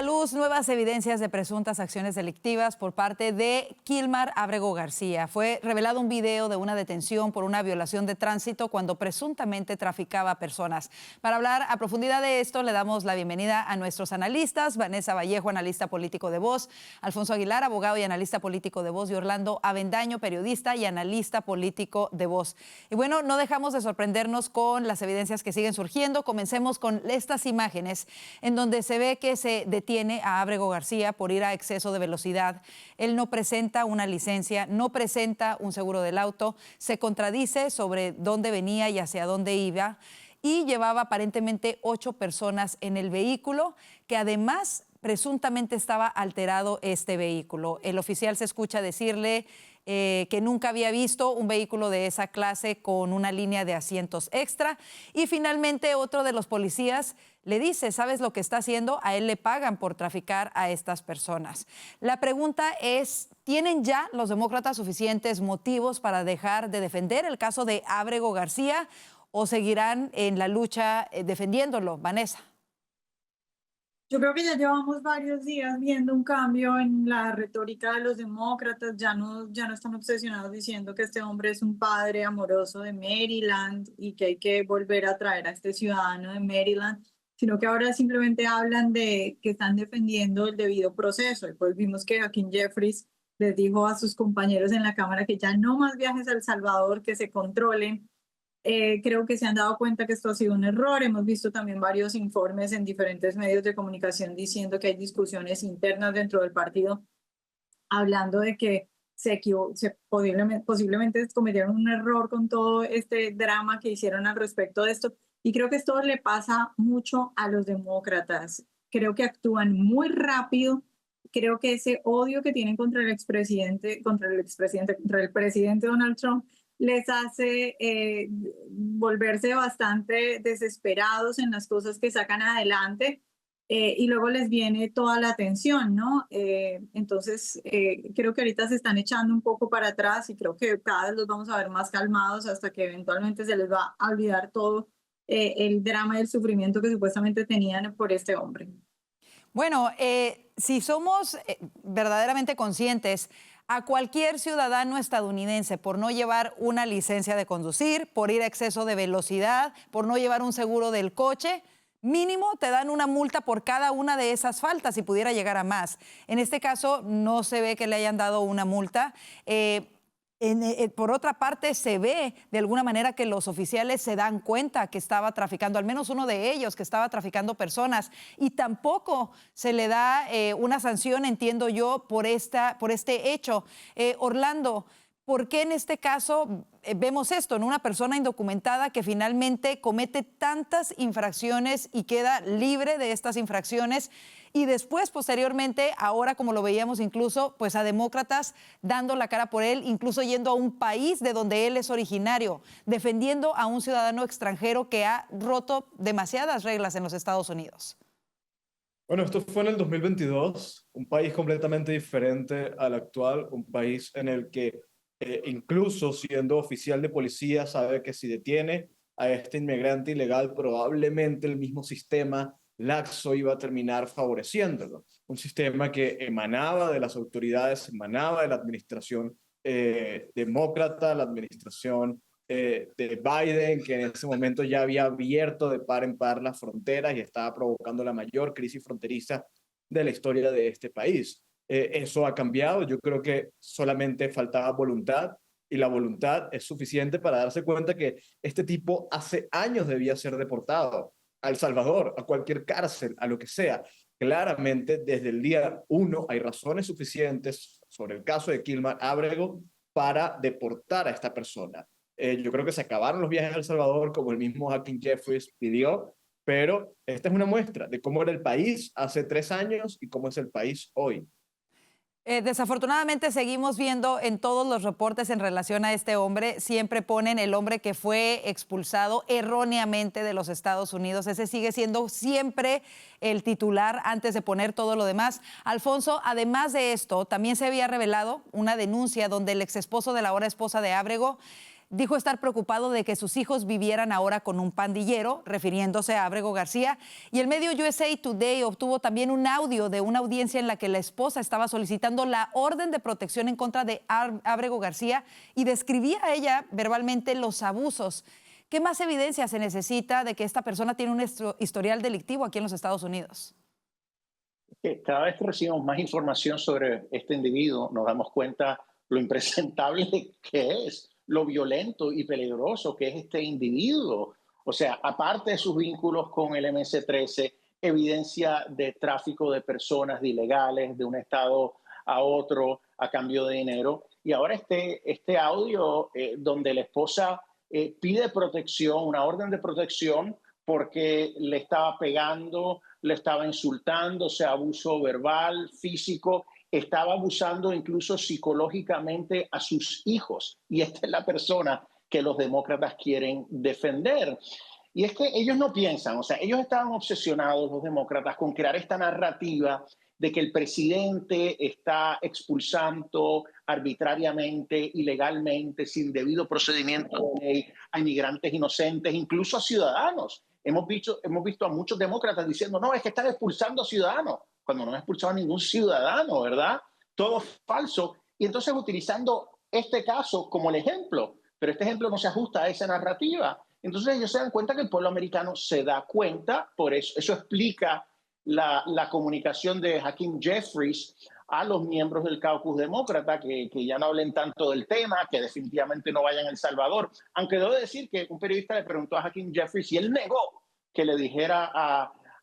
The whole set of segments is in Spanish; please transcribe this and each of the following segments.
luz nuevas evidencias de presuntas acciones delictivas por parte de Kilmar Ábrego García. Fue revelado un video de una detención por una violación de tránsito cuando presuntamente traficaba personas. Para hablar a profundidad de esto, le damos la bienvenida a nuestros analistas: Vanessa Vallejo, analista político de Voz; Alfonso Aguilar, abogado y analista político de Voz; y Orlando Avendaño, periodista y analista político de Voz. Y bueno, no dejamos de sorprendernos con las evidencias que siguen surgiendo. Comencemos con estas imágenes en donde se ve que se detiene a Ábrego García por ir a exceso de velocidad. Él no presenta una licencia, no presenta un seguro del auto, se contradice sobre dónde venía y hacia dónde iba, y llevaba aparentemente 8 personas en el vehículo, que además presuntamente estaba alterado este vehículo. El oficial se escucha decirle que nunca había visto un vehículo de esa clase con una línea de asientos extra. Y finalmente otro de los policías le dice: ¿sabes lo que está haciendo? A él le pagan por traficar a estas personas. La pregunta es: ¿tienen ya los demócratas suficientes motivos para dejar de defender el caso de Ábrego García o seguirán en la lucha defendiéndolo? Vanessa. Yo creo que ya llevamos varios días viendo un cambio en la retórica de los demócratas. Ya no están obsesionados diciendo que este hombre es un padre amoroso de Maryland y que hay que volver a traer a este ciudadano de Maryland, sino que ahora simplemente hablan de que están defendiendo el debido proceso. Y pues vimos que Hakeem Jeffries les dijo a sus compañeros en la Cámara que ya no más viajes a El Salvador, que se controlen. Creo que se han dado cuenta que esto ha sido un error. Hemos visto también varios informes en diferentes medios de comunicación diciendo que hay discusiones internas dentro del partido, hablando de que posiblemente cometieron un error con todo este drama que hicieron al respecto de esto. Y creo que esto le pasa mucho a los demócratas. Creo que actúan muy rápido. Creo que ese odio que tienen contra el presidente Donald Trump les hace volverse bastante desesperados en las cosas que sacan adelante, y luego les viene toda la atención, ¿no? Entonces, creo que ahorita se están echando un poco para atrás y creo que cada vez los vamos a ver más calmados hasta que eventualmente se les va a olvidar todo el drama y el sufrimiento que supuestamente tenían por este hombre. Bueno, si somos verdaderamente conscientes, a cualquier ciudadano estadounidense, por no llevar una licencia de conducir, por ir a exceso de velocidad, por no llevar un seguro del coche, mínimo te dan una multa por cada una de esas faltas y pudiera llegar a más. En este caso no se ve que le hayan dado una multa. Por otra parte, se ve de alguna manera que los oficiales se dan cuenta que estaba traficando, al menos uno de ellos, que estaba traficando personas, y tampoco se le da una sanción, entiendo yo, por este hecho. Orlando, ¿por qué en este caso vemos esto, en una persona indocumentada que finalmente comete tantas infracciones y queda libre de estas infracciones? Y después, posteriormente, ahora como lo veíamos incluso, pues a demócratas dando la cara por él, incluso yendo a un país de donde él es originario, defendiendo a un ciudadano extranjero que ha roto demasiadas reglas en los Estados Unidos. Bueno, esto fue en el 2022, un país completamente diferente al actual, un país en el que incluso siendo oficial de policía sabe que si detiene a este inmigrante ilegal, probablemente el mismo sistema laxo iba a terminar favoreciéndolo. Un sistema que emanaba de las autoridades, emanaba de la administración demócrata, la administración de Biden, que en ese momento ya había abierto de par en par las fronteras y estaba provocando la mayor crisis fronteriza de la historia de este país. Eso ha cambiado. Yo creo que solamente faltaba voluntad, y la voluntad es suficiente para darse cuenta que este tipo hace años debía ser deportado a El Salvador, a cualquier cárcel, a lo que sea. Claramente, desde el día 1 hay razones suficientes sobre el caso de Kilmar Ábrego para deportar a esta persona. Yo creo que se acabaron los viajes a El Salvador, como el mismo Hakeem Jeffries pidió, pero esta es una muestra de cómo era el país hace 3 años y cómo es el país hoy. Desafortunadamente seguimos viendo en todos los reportes en relación a este hombre, siempre ponen el hombre que fue expulsado erróneamente de los Estados Unidos. Ese sigue siendo siempre el titular antes de poner todo lo demás. Alfonso, además de esto, también se había revelado una denuncia donde el exesposo de la ahora esposa de Ábrego dijo estar preocupado de que sus hijos vivieran ahora con un pandillero, refiriéndose a Ábrego García. Y el medio USA Today obtuvo también un audio de una audiencia en la que la esposa estaba solicitando la orden de protección en contra de Ábrego García y describía a ella verbalmente los abusos. ¿Qué más evidencia se necesita de que esta persona tiene un historial delictivo aquí en los Estados Unidos? Cada vez que recibimos más información sobre este individuo, nos damos cuenta lo impresentable que es, lo violento y peligroso que es este individuo. O sea, aparte de sus vínculos con el MS-13, evidencia de tráfico de personas, de ilegales, de un estado a otro a cambio de dinero. Y ahora este audio donde la esposa pide protección, una orden de protección, porque le estaba pegando, le estaba insultando, o sea, abuso verbal, físico, estaba abusando incluso psicológicamente a sus hijos. Y esta es la persona que los demócratas quieren defender. Y es que ellos no piensan, o sea, ellos estaban obsesionados, los demócratas, con crear esta narrativa de que el presidente está expulsando arbitrariamente, ilegalmente, sin debido procedimiento de ley, a inmigrantes inocentes, incluso a ciudadanos. Hemos visto a muchos demócratas diciendo, no, es que están expulsando a ciudadanos, cuando no han expulsado a ningún ciudadano, ¿verdad? Todo falso. Y entonces utilizando este caso como el ejemplo, pero este ejemplo no se ajusta a esa narrativa. Entonces ellos se dan cuenta que el pueblo americano se da cuenta, por eso explica la comunicación de Hakeem Jeffries a los miembros del caucus demócrata, que ya no hablen tanto del tema, que definitivamente no vayan a El Salvador. Aunque debo decir que un periodista le preguntó a Hakeem Jeffries y él negó que le dijera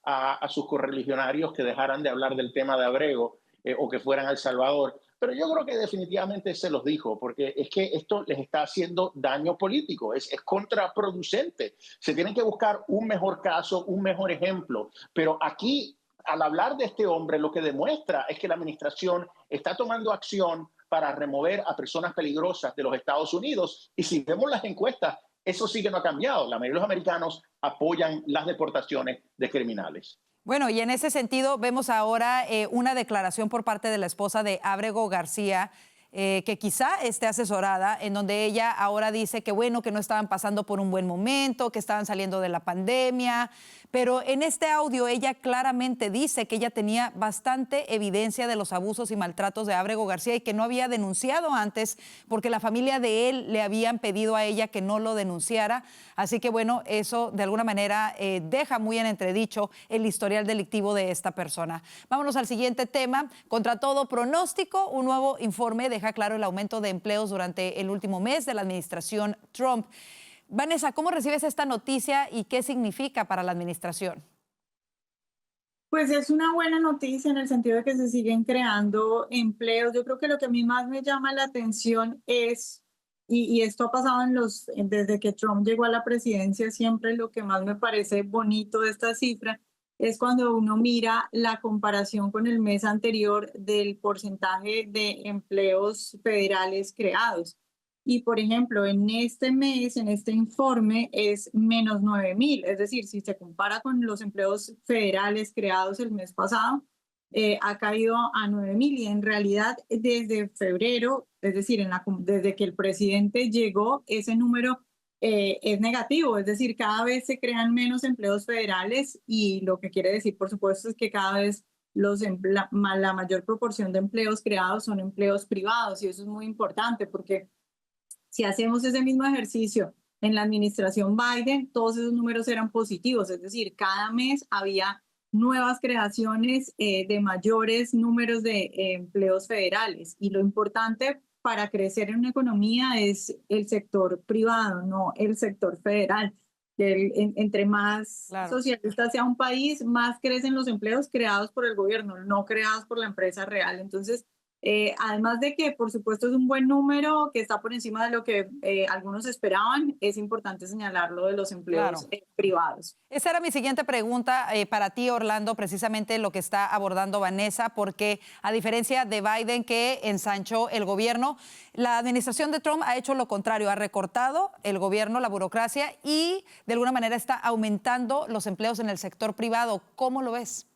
a sus correligionarios que dejaran de hablar del tema de Abrego o que fueran a El Salvador. Pero yo creo que definitivamente se los dijo, porque es que esto les está haciendo daño político, es contraproducente. Se tienen que buscar un mejor caso, un mejor ejemplo. Pero aquí, al hablar de este hombre, lo que demuestra es que la administración está tomando acción para remover a personas peligrosas de los Estados Unidos. Y si vemos las encuestas, eso sí que no ha cambiado. La mayoría de los americanos apoyan las deportaciones de criminales. Bueno, y en ese sentido vemos ahora una declaración por parte de la esposa de Ábrego García, que quizá esté asesorada, en donde ella ahora dice que bueno, que no estaban pasando por un buen momento, que estaban saliendo de la pandemia, pero en este audio ella claramente dice que ella tenía bastante evidencia de los abusos y maltratos de Ábrego García y que no había denunciado antes porque la familia de él le habían pedido a ella que no lo denunciara. Así que bueno, eso de alguna manera deja muy en entredicho el historial delictivo de esta persona. Vámonos al siguiente tema. Contra todo pronóstico, un nuevo informe deja claro el aumento de empleos durante el último mes de la administración Trump. Vanessa, ¿cómo recibes esta noticia y qué significa para la administración? Pues es una buena noticia en el sentido de que se siguen creando empleos. Yo creo que lo que a mí más me llama la atención es, y esto ha pasado desde que Trump llegó a la presidencia, siempre lo que más me parece bonito de esta cifra es cuando uno mira la comparación con el mes anterior del porcentaje de empleos federales creados. Y, por ejemplo, en este mes, en este informe, es menos 9,000. Es decir, si se compara con los empleos federales creados el mes pasado, ha caído a 9,000. Y en realidad, desde febrero, es decir, desde que el presidente llegó, ese número es negativo. Es decir, cada vez se crean menos empleos federales y lo que quiere decir, por supuesto, es que cada vez la mayor proporción de empleos creados son empleos privados. Y eso es muy importante porque si hacemos ese mismo ejercicio en la administración Biden, todos esos números eran positivos, es decir, cada mes había nuevas creaciones de mayores números de empleos federales. Y lo importante para crecer en una economía es el sector privado, no el sector federal. Entre más socialista sea un país, más crecen los empleos creados por el gobierno, no creados por la empresa real. Entonces, además de que, por supuesto, es un buen número que está por encima de lo que algunos esperaban, es importante señalar lo de los empleos privados. Esa era mi siguiente pregunta para ti, Orlando, precisamente lo que está abordando Vanessa, porque a diferencia de Biden, que ensanchó el gobierno, la administración de Trump ha hecho lo contrario, ha recortado el gobierno, la burocracia y de alguna manera está aumentando los empleos en el sector privado. ¿Cómo lo ves?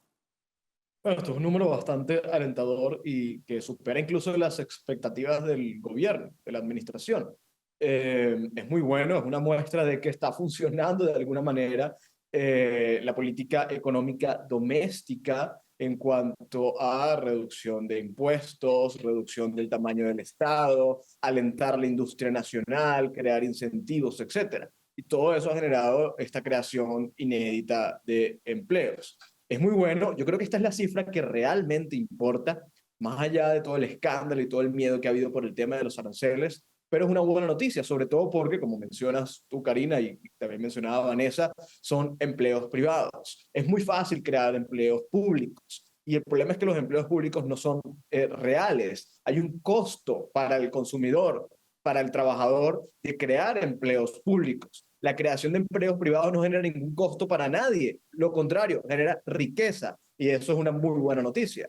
Bueno, esto es un número bastante alentador y que supera incluso las expectativas del gobierno, de la administración. es muy bueno, es una muestra de que está funcionando de alguna manera la política económica doméstica en cuanto a reducción de impuestos, reducción del tamaño del Estado, alentar la industria nacional, crear incentivos, etcétera. Y todo eso ha generado esta creación inédita de empleos. Es muy bueno, yo creo que esta es la cifra que realmente importa, más allá de todo el escándalo y todo el miedo que ha habido por el tema de los aranceles, pero es una buena noticia, sobre todo porque, como mencionas tú, Karina, y también mencionaba Vanessa, son empleos privados. Es muy fácil crear empleos públicos. Y el problema es que los empleos públicos no son reales. Hay un costo para el consumidor, para el trabajador, de crear empleos públicos. La creación de empleos privados no genera ningún costo para nadie. Lo contrario, genera riqueza. Y eso es una muy buena noticia.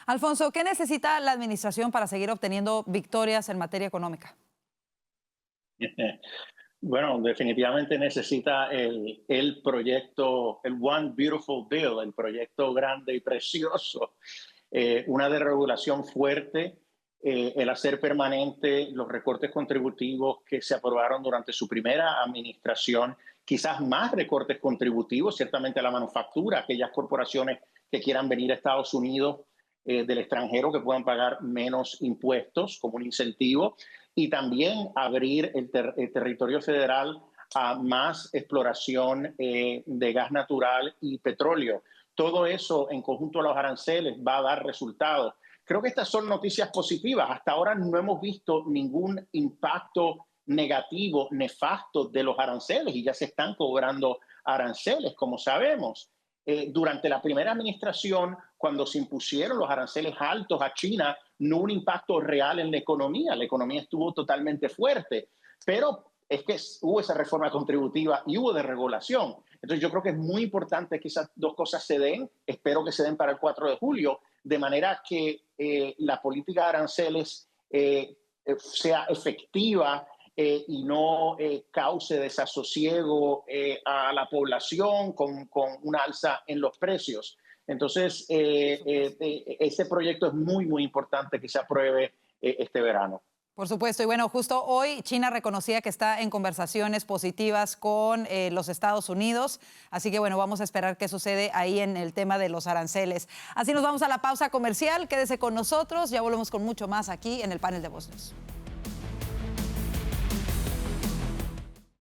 Alfonso, ¿qué necesita la administración para seguir obteniendo victorias en materia económica? Bueno, definitivamente necesita el proyecto, el One Beautiful Bill, el proyecto grande y precioso, una deregulación fuerte, el hacer permanente los recortes contributivos que se aprobaron durante su primera administración, quizás más recortes contributivos, ciertamente a la manufactura, aquellas corporaciones que quieran venir a Estados Unidos del extranjero que puedan pagar menos impuestos como un incentivo, y también abrir el territorio federal a más exploración de gas natural y petróleo. Todo eso en conjunto a los aranceles va a dar resultados. Creo que estas son noticias positivas. Hasta ahora no hemos visto ningún impacto negativo, nefasto de los aranceles, y ya se están cobrando aranceles, como sabemos. Durante la primera administración, cuando se impusieron los aranceles altos a China, no hubo un impacto real en la economía estuvo totalmente fuerte, pero es que hubo esa reforma contributiva y hubo desregulación. Entonces yo creo que es muy importante que esas dos cosas se den, espero que se den para el 4 de julio, de manera que la política de aranceles sea efectiva y no cause desasosiego a la población con una alza en los precios. Entonces, este proyecto es muy, muy importante que se apruebe este verano. Por supuesto, y bueno, justo hoy China reconocía que está en conversaciones positivas con los Estados Unidos, así que bueno, vamos a esperar qué sucede ahí en el tema de los aranceles. Así nos vamos a la pausa comercial, quédese con nosotros, ya volvemos con mucho más aquí en el panel de Voz News.